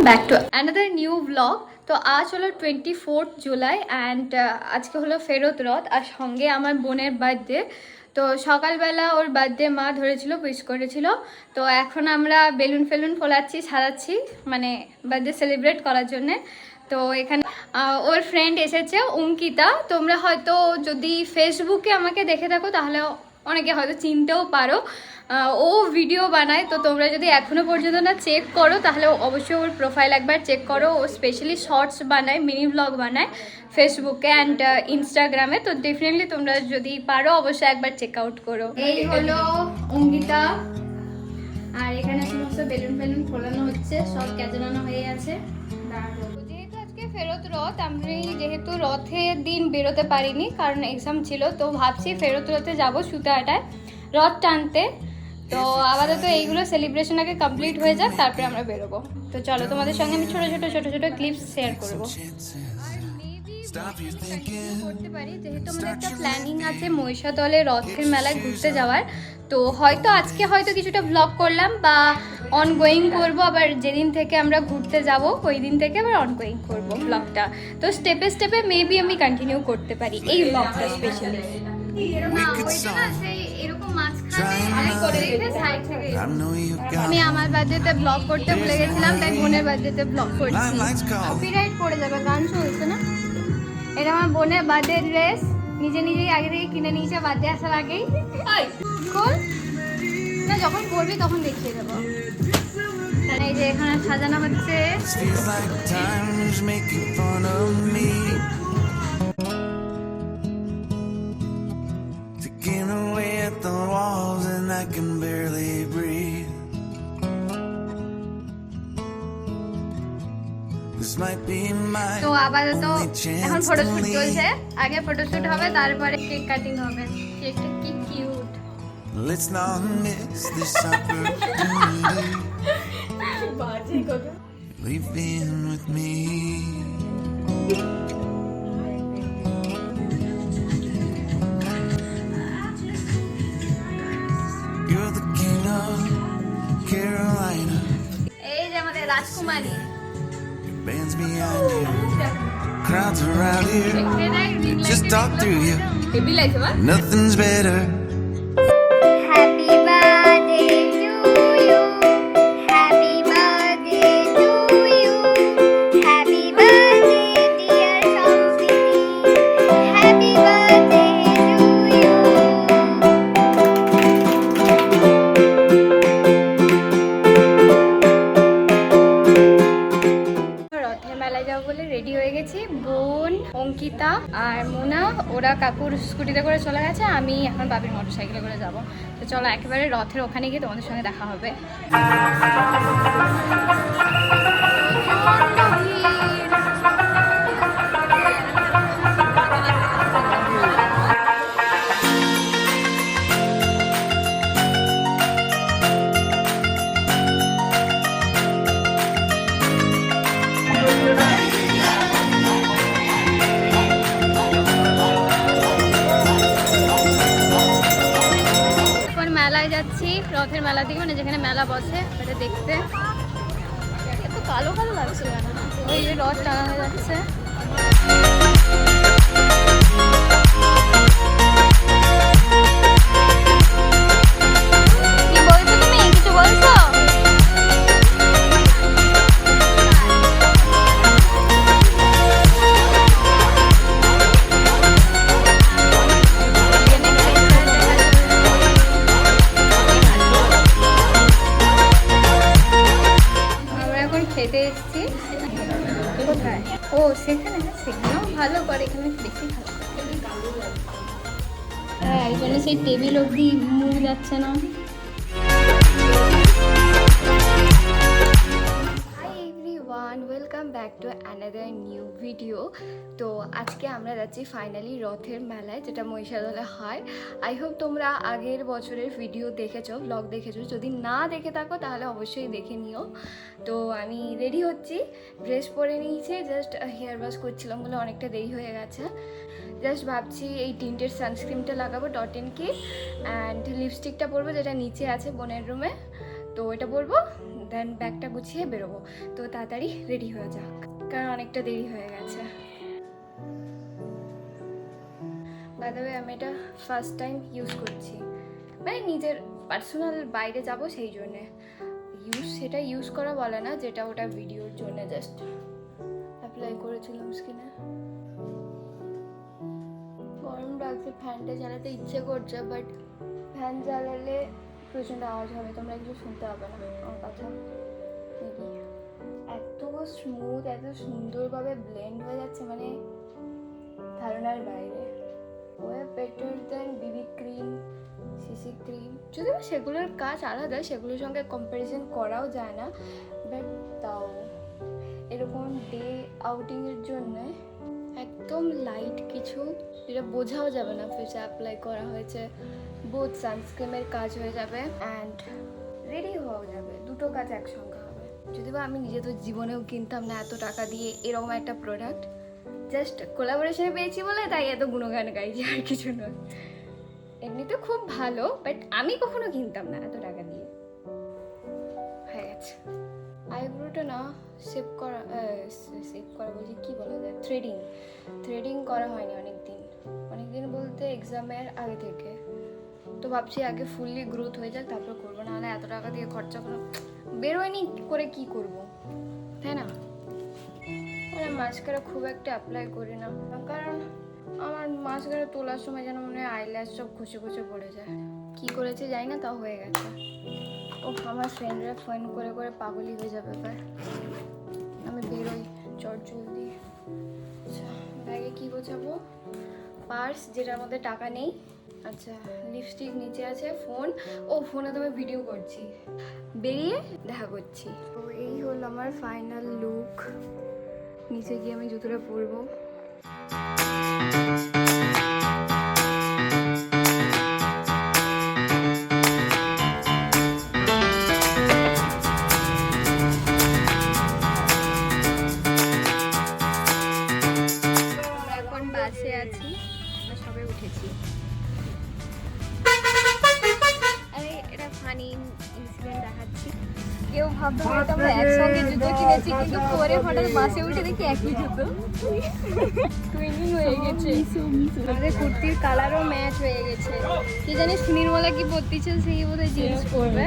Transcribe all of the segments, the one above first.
Back to another new blog. তো আজ হলো 24 জুলাই অ্যান্ড আজকে হলো ফেরত রথ আর সঙ্গে আমার বোনের বার্থডে। তো সকালবেলা ওর বার্থডে মা ধরেছিল, উইশ করেছিল। তো এখন আমরা বেলুন ফেলুন ফোলাচ্ছি, সাজাচ্ছি, মানে বার্থডে সেলিব্রেট করার জন্যে। তো এখানে ওর ফ্রেন্ড এসেছে অঙ্কিতা। তোমরা হয়তো যদি ফেসবুকে আমাকে দেখে থাকো তাহলে অনেকে হয়তো চিনতেও পারো। ও ভিডিও বানায়, তো তোমরা যদি এখনও পর্যন্ত না চেক করো তাহলে অবশ্যই ওর প্রোফাইল একবার চেক করো। ও স্পেশালি শর্টস বানায়, মিনি ব্লগ বানায় ফেসবুকে অ্যান্ড ইনস্টাগ্রামে। তো ডেফিনেটলি তোমরা যদি পারো অবশ্যই একবার চেক আউট করো। এই হলো অঙ্কিতা, আর এখানে সমস্ত বেলুন ফেলুন ফোলানো হচ্ছে, সব ক্যাজানো হয়ে আছে। যেহেতু আজকে ফেরত রথ, আমি যেহেতু রথের দিন বেরোতে পারিনি কারণ এক্সাম ছিল, তো ভাবছি ফেরত রথে যাবো সুতাহাটায় রথ টানতে। তো আপাতত এইগুলো সেলিব্রেশন আগে কমপ্লিট হয়ে যাক, তারপরে আমরা বেরোবো। তো চলো, তোমাদের সঙ্গে আমি ছোট ছোট ক্লিপস শেয়ার করবো। করতে পারি যেহেতু আমাদের একটা প্ল্যানিং আছে মহিষাদলে রথের মেলায় ঘুরতে যাওয়ার। তো হয়তো আজকে হয়তো কিছুটা ব্লগ করলাম বা অনগোয়িং করবো, আবার যেদিন থেকে আমরা ঘুরতে যাব ওই দিন থেকে আবার অনগোয়িং করবো ব্লগটা। তো স্টেপে স্টেপে মেবি আমি কন্টিনিউ করতে পারি এই ব্লগটা স্পেশালি। আমি আমার বার্থডেতে ব্লগ করতে ভুলে গেছিলাম, তাই বোনের বার্থডেতে ব্লগ করছি। কপিরাইট পড়ে যাবে, গান চলছে না। এটা আমার বোনের বার্থডে ড্রেস, নিজেই আগে থেকে কিনে নিয়েছে বার্থডে আসার আগেই। না, যখন পড়বি তখন দেখিয়ে দেবো। এই যে এখানে সাজানো হচ্ছে। তো আপাতত এখন ফটোশুট চলছে, আগে ফটোশুট হবে তারপরে কেক কাটিং হবে। কেকটা কি cute. Let's not miss this opportunity. Leave in with me. You're the king of Carolina. এই যে আমাদের রাজকুমারী। Bands behind you, crowds around you, just talk through you. Nothing's better. Happy birthday to you. Happy birthday to you. Happy birthday dear Samsiti. Happy birthday to you. রথের মেলায় যাবো বলে ready হয়ে গেছি। বোন, অঙ্কিতা আর মোনা ওরা কাকুর স্কুটিতে করে চলে গেছে, আমি এখন বাবির মোটরসাইকেলে করে যাব। তো চলো একেবারে রথের ওখানে গিয়ে তোমাদের সঙ্গে দেখা হবে। মেলায় যাচ্ছি, রথের মেলা দিকে, মানে যেখানে মেলা বসে ওটা দেখতে। এত কালো কালো লাগছে কেন? ওই যে রথ টানা হয়ে যাচ্ছে। কি বলছো তুমি? কিছু বলছো? খেতে এসেছি। কোথায়? ও সেখানে, সেখানেও ভালো করে, এখানে বেশি ভালো করে। হ্যাঁ, এই জন্য সেই টেবিল অবধি মুখ যাচ্ছে না। Welcome back to another new video. তো আজকে আমরা যাচ্ছি ফাইনালি রথের মেলায়, যেটা মহিষাদলে হয়। আই হোপ তোমরা আগের বছরের ভিডিও দেখেছো, ব্লগ দেখেছো। যদি না দেখে থাকো তাহলে অবশ্যই দেখে নিও। তো আমি রেডি হচ্ছি, ড্রেস পরে নিয়েছি, জাস্ট হেয়ার ওয়াশ করছিলাম বলে অনেকটা দেরি হয়ে গেছে। জাস্ট ভাবছি এই টিন্টের সানস্ক্রিনটা লাগাবো ডট এন কি, অ্যান্ড লিপস্টিকটা পরবো যেটা নিচে আছে বোনের রুমে। তো এটা পরবো, দেন ব্যাগটা গুছিয়ে বেরোবো। তো তাড়াতাড়ি রেডি হয়ে যাক, কারণ অনেকটা দেরি হয়ে গেছে। বাই দ্য ওয়ে, আমি এটা ফার্স্ট টাইম ইউজ করছি, মানে নিজের পার্সোনাল বাইরে যাব সেই জন্যে সেটা ইউজ করা বলে না, যেটা ওটা ভিডিওর জন্য জাস্ট অ্যাপ্লাই করেছিলাম স্কিনে। গরম লাগছে, ফ্যানটা চালাতে ইচ্ছে করছে, বাট ফ্যান চালালে প্রচণ্ড আওয়াজ হবে, তোমরা কিছু শুনতে হবে না আমার কথা। এত স্মুথ, এত সুন্দরভাবে ব্লেন্ড হয়ে যাচ্ছে, মানে ধারণার বাইরে। ওয়ে বেটার দেন বিবি ক্রিম, সিসি ক্রিম, যদিও সেগুলোর কাজ আলাদা, সেগুলোর সঙ্গে কম্প্যারিজন করাও যায় না, বাট তাও এরকম ডে আউটিংয়ের জন্যে একদম লাইট কিছু, যেটা বোঝাও যাবে না ফেসে অ্যাপ্লাই করা হয়েছে। বোথ সানস্ক্রিমের কাজ হয়ে যাবে অ্যান্ড রেডি হওয়াও যাবে, দুটো কাজ একসঙ্গে হবে। যদি বা আমি নিজে তো জীবনেও কিনতাম না এত টাকা দিয়ে এরকম একটা প্রোডাক্ট, জাস্ট কোলাবোরেশনে পেয়েছি বলে তাই এত গুণগান গাইছি, আর কিছু নয়। এমনি তো খুব ভালো, বাট আমি কখনো কিনতাম না এত টাকা দিয়ে। হয়ে গেছে। আইব্রোটা না সেভ করা বলছি, কী বলা যায়, থ্রেডিং করা হয়নি অনেকদিন বলতে এক্সামের আগে থেকে। তো ভাবছি আগে ফুললি গ্রোথ হয়ে যাক, তারপর করবো, নাহলে এত টাকা দিয়ে খরচা করে বেরোয়নি করে কি করব, তাই না? মানে মাস্কারা খুব একটা অ্যাপ্লাই করি না, কারণ আমার মাস্কারা তোলার সময় যেন মনে হয় আইল্যাশ সব ঘষে পড়ে যায়। কি করেছে জানি না, তাও হয়ে গেছে। ও আমার ফ্রেন্ডরা ফোন করে পাগলই হয়ে যাবে এবার। আমি বেরোই চট জলদি। আচ্ছা, ব্যাগে কী গোছাবো? পার্স, যেটার মধ্যে টাকা নেই। আচ্ছা, লিপস্টিক নিচে আছে, ফোনে তো আমি ভিডিও করছি, বেরিয়ে দেখা করছি। তো এই হলো আমার ফাইনাল লুক। নিচে গিয়ে আমি জুতোটা পরবো। এখন বাসে আছি, সবে উঠেছি। আরে এটা ফানি ইনসিডেন্ট দেখাচ্ছি। কেউ ভাবতো হয়তো আমরা একসঙ্গে জুতো কিনেছি, কিন্তু পরে হঠাৎ বাসে উঠে দেখি একই জুতো, টুইনিং হয়ে গেছে। আমাদের কুর্তির কালারও ম্যাচ হয়ে গেছে। কি জানি সুনির্মলা কি পরতেছে, সেই বোধহয় জিন্স পরবে।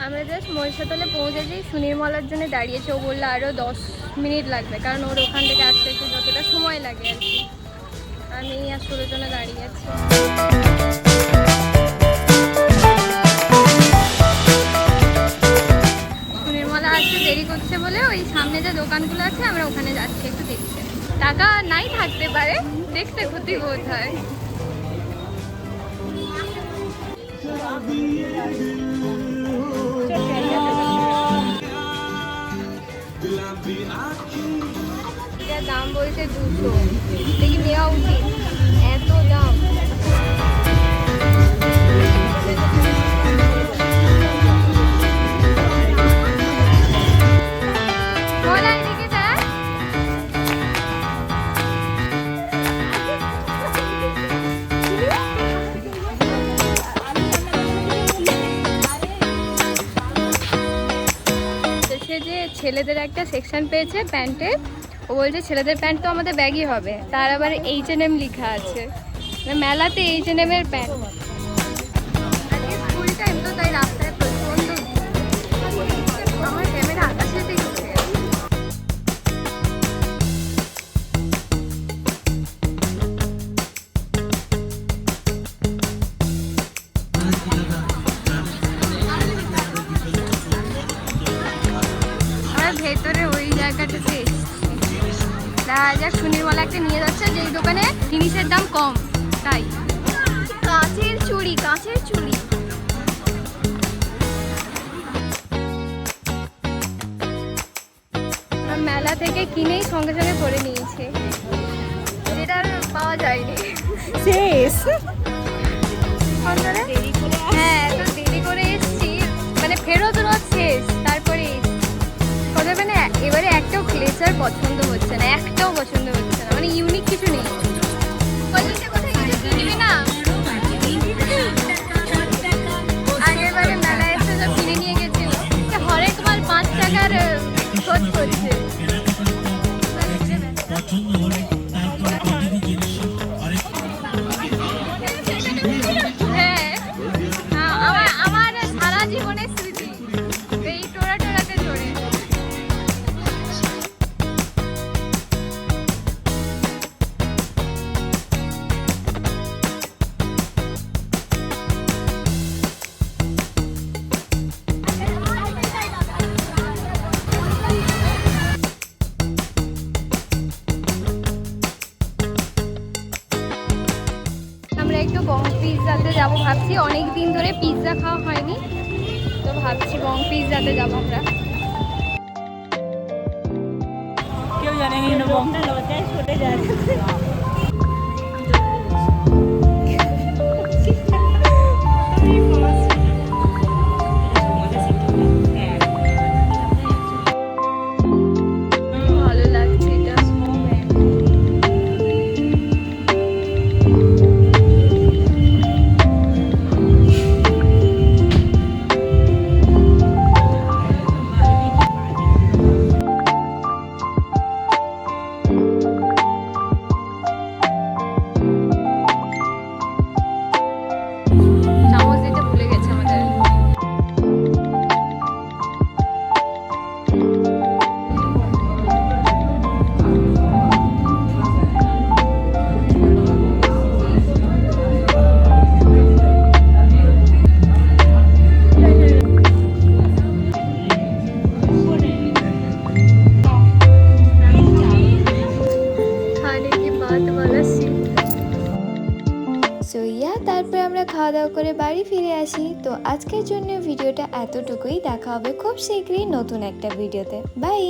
আমরা জাস্ট মহিষাতলে পৌঁছেছি, সুনির্মলার জন্য দাঁড়িয়েছে। ও বললো আরও 10 মিনিট লাগবে, কারণ ওর ওখান থেকে আসতে একটু যতটা সময় লাগে আর কি। আমি আর ষোলোর জন্য দাঁড়িয়ে আছি। সুনির্মলা আসতে দেরি করছে বলে ওই সামনে যে দোকানগুলো আছে আমরা ওখানে যাচ্ছি একটু দেখতে। টাকা নাই থাকতে পারে, দেখতে ক্ষতি বোধ হয়। দাম বলছে 200, দেখি নেওয়া উচিত, এত দাম। ছেলেদের একটা সেকশন পেয়েছে প্যান্টের, ও বলছে ছেলেদের প্যান্ট তো আমাদের ব্যাগই হবে, তার আবার H&M লেখা আছে, মেলাতে H&M এর প্যান্ট। আজকে স্কুল টাইম তো, তাই রাস্তায় প্রচন্ড আমার ক্যামেরা আকাশেতে গেছে। ভেতরে ওই জায়গাটাতে দেখা যাক, সুনির্মলা একটা নিয়ে যাচ্ছে যেই দোকানে জিনিসের দাম কম, তাই কাঁচের চুড়ি। মেলা থেকে কিনেই সঙ্গে সঙ্গে করে নিয়েছে, যেটা আর পাওয়া যায়নি। শেষ হ্যাঁ, তো দেরি করে এসছি, মানে ফেরত রথ শেষ, তারপরে মানে এবারে একটাও ক্লেচার পছন্দ হচ্ছে না, মানে ইউনিক কিছু নেই। বলছে কোথায় কিছু কিনবি না? আগের বারে মেলায় এসে সব কিনে নিয়ে গেছিল। হরেক মাল 5 টাকার শোধ করছে। হ্যাঁ, আমার সারা জীবনের স্মৃতি এই টোরাতে চড়ে। আমরা একটু বং পিৎজাতে যাবো ভাবছি, অনেক দিন ধরে পিৎজা খাওয়া হয়নি, তো ভাবছি বং পিৎজাতে যাবো আমরা। কেউ জানে না বংটা লজ্জায় ছুটে যাচ্ছে। ভালো লাগছে এটা। চামচ দিতে ভুলে গেছে আমাদের। খানে কি বাত वाला सीन। সো তারপরে আমরা খাওয়া দাওয়া করে বাড়ি ফিরে আসি। তো আজকের জন্য ভিডিওটা এতটুকুই, দেখা হবে খুব শীঘ্রই নতুন একটা ভিডিওতে। বাই।